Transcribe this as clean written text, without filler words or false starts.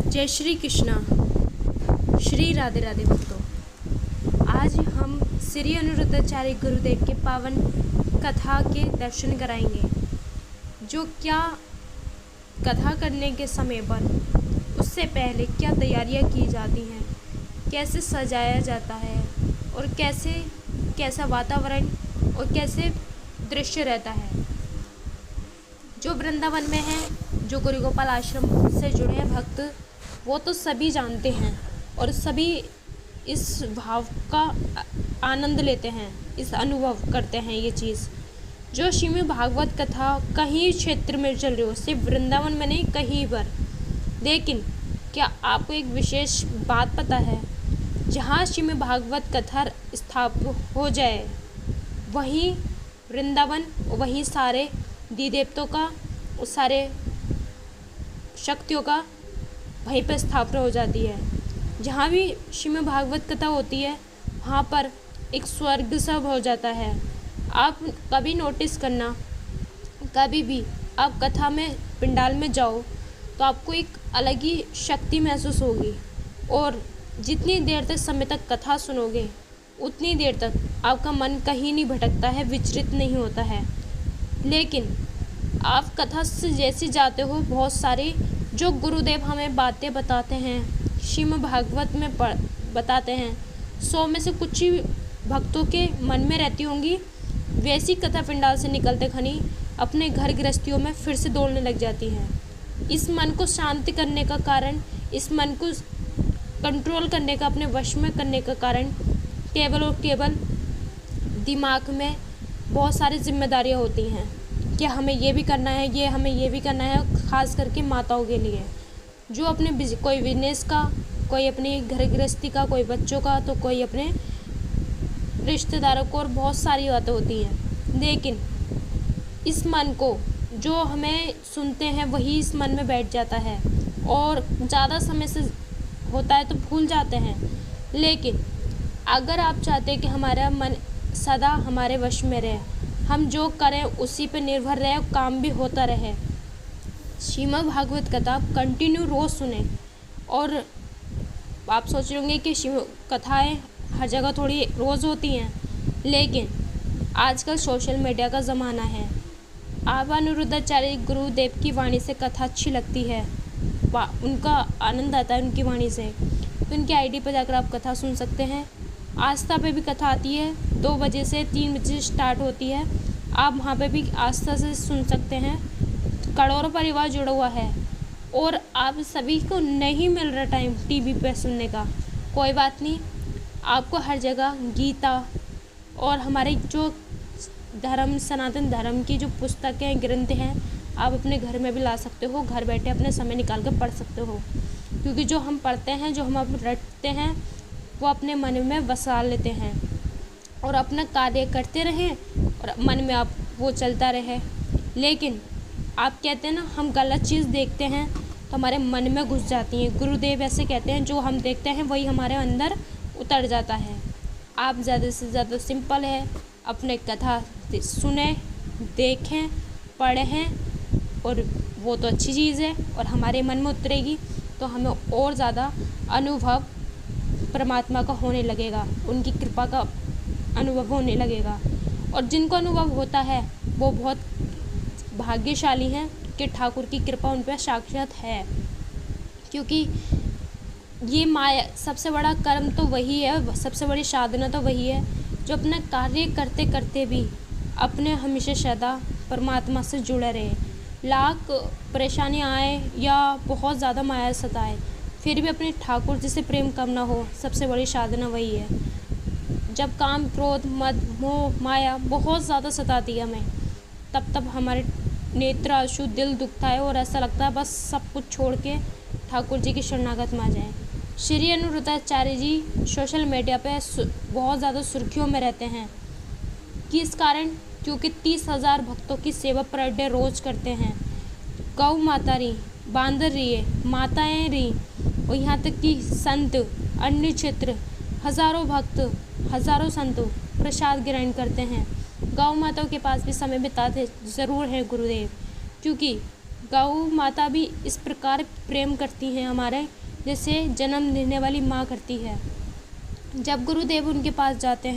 जय श्री कृष्णा। श्री राधे राधे भक्तों, आज हम श्री अनिरुद्धाचार्य गुरुदेव के पावन कथा के दर्शन कराएंगे। जो क्या कथा करने के समय पर उससे पहले क्या तैयारियां की जाती हैं, कैसे सजाया जाता है और कैसा वातावरण और कैसे दृश्य रहता है। जो वृंदावन में है, जो गुरु गोपाल आश्रम से जुड़े हैं भक्त, वो तो सभी जानते हैं और सभी इस भाव का आनंद लेते हैं, इस अनुभव करते हैं। ये चीज़ जो श्रीमद् भागवत कथा कहीं क्षेत्र में चल रही हो, सिर्फ वृंदावन में नहीं, कहीं पर। लेकिन क्या आपको एक विशेष बात पता है? जहाँ श्रीमद् भागवत कथा स्थापित हो जाए, वहीं वृंदावन, वहीं सारे देवताओं का, उस सारे शक्तियों का वहीं पर स्थापना हो जाती है। जहाँ भी श्रीमद् भागवत कथा होती है, वहाँ पर एक स्वर्ग सब हो जाता है। आप कभी नोटिस करना, कभी भी आप कथा में पंडाल में जाओ तो आपको एक अलग ही शक्ति महसूस होगी, और जितनी देर तक समय तक कथा सुनोगे उतनी देर तक आपका मन कहीं नहीं भटकता है, विचलित नहीं होता है। लेकिन आप कथा से जैसे जाते हो, बहुत सारे जो गुरुदेव हमें बातें बताते हैं, श्रीमद् भागवत में बताते हैं, 100 में से कुछ ही भक्तों के मन में रहती होंगी। वैसी कथा पंडाल से निकलते खनी अपने घर गृहस्थियों में फिर से दौड़ने लग जाती हैं। इस मन को शांति करने का कारण, इस मन को कंट्रोल करने का, अपने वश में करने का कारण केवल और केवल दिमाग में बहुत सारी जिम्मेदारियां होती हैं कि हमें ये भी करना है, हमें ये भी करना है। ख़ास करके माताओं के लिए, जो अपने कोई बिजनेस का, कोई अपनी घर गृहस्थी का, कोई बच्चों का, तो कोई अपने रिश्तेदारों को, और बहुत सारी बातें होती हैं। लेकिन इस मन को जो हमें सुनते हैं वही इस मन में बैठ जाता है, और ज़्यादा समय से होता है तो भूल जाते हैं। लेकिन अगर आप चाहते हैं कि हमारा मन सदा हमारे वश में रहे, हम जो करें उसी पे निर्भर रहे, काम भी होता रहे, श्रीमद् भागवत कथा कंटिन्यू रोज़ सुने। और आप सोच रहे होंगे कि कथाएं हर जगह थोड़ी रोज़ होती हैं, लेकिन आजकल सोशल मीडिया का ज़माना है। आप अनिरुद्धाचार्य गुरुदेव की वाणी से कथा अच्छी लगती है, उनका आनंद आता है उनकी वाणी से, तो उनकी आईडी पर जाकर आप कथा सुन सकते हैं। आस्था पे भी कथा आती है, 2 बजे से 3 बजे स्टार्ट होती है। आप वहाँ पे भी आस्था से सुन सकते हैं। करोड़ों परिवार जुड़ा हुआ है, और आप सभी को नहीं मिल रहा टाइम टीवी पे सुनने का, कोई बात नहीं। आपको हर जगह गीता और हमारे जो धर्म, सनातन धर्म की जो पुस्तकें, ग्रंथ हैं, आप अपने घर में भी ला सकते हो। घर बैठे अपने समय निकाल कर पढ़ सकते हो, क्योंकि जो हम पढ़ते हैं, जो हम रटते हैं, वो अपने मन में बसा लेते हैं, और अपना कार्य करते रहें और मन में आप वो चलता रहे। लेकिन आप कहते हैं ना, हम गलत चीज़ देखते हैं तो हमारे मन में घुस जाती हैं। गुरुदेव ऐसे कहते हैं, जो हम देखते हैं वही हमारे अंदर उतर जाता है। आप ज़्यादा से ज़्यादा सिंपल है, अपने कथा सुने, देखें, पढ़ें, और वो तो अच्छी चीज़ है, और हमारे मन में उतरेगी तो हमें और ज़्यादा अनुभव परमात्मा का होने लगेगा, उनकी कृपा का अनुभव होने लगेगा। और जिनको अनुभव होता है वो बहुत भाग्यशाली हैं कि ठाकुर की कृपा उन पर साक्षात है, क्योंकि ये माया, सबसे बड़ा कर्म तो वही है, सबसे बड़ी साधना तो वही है, जो अपना कार्य करते करते भी अपने हमेशा सदा परमात्मा से जुड़े रहे। लाख परेशानियाँ आए या बहुत ज़्यादा माया सताए, फिर भी अपने ठाकुर जी से प्रेम करना हो, सबसे बड़ी साधना वही है। जब काम, क्रोध, मद, मोह, माया बहुत ज़्यादा सताती है हमें, तब हमारे नेत्र आंसू, दिल दुखता है, और ऐसा लगता है बस सब कुछ छोड़ के ठाकुर जी की शरणागत में आ जाएं। श्री अनिरुद्धाचार्य जी सोशल मीडिया पे बहुत ज़्यादा सुर्खियों में रहते हैं। किस कारण? क्योंकि 30,000 भक्तों की सेवा पर डे रोज़ करते हैं। गौ माता रही, बांदर रही, माताएँ रही, और यहाँ तक कि संत, अन्य क्षेत्र, हज़ारों भक्त, हज़ारों संत प्रसाद ग्रहण करते हैं। गौ माताओं के पास भी समय बिताते ज़रूर हैं गुरुदेव, क्योंकि गौ माता भी इस प्रकार प्रेम करती हैं हमारे, जैसे जन्म देने वाली माँ करती है। जब गुरुदेव उनके पास जाते हैं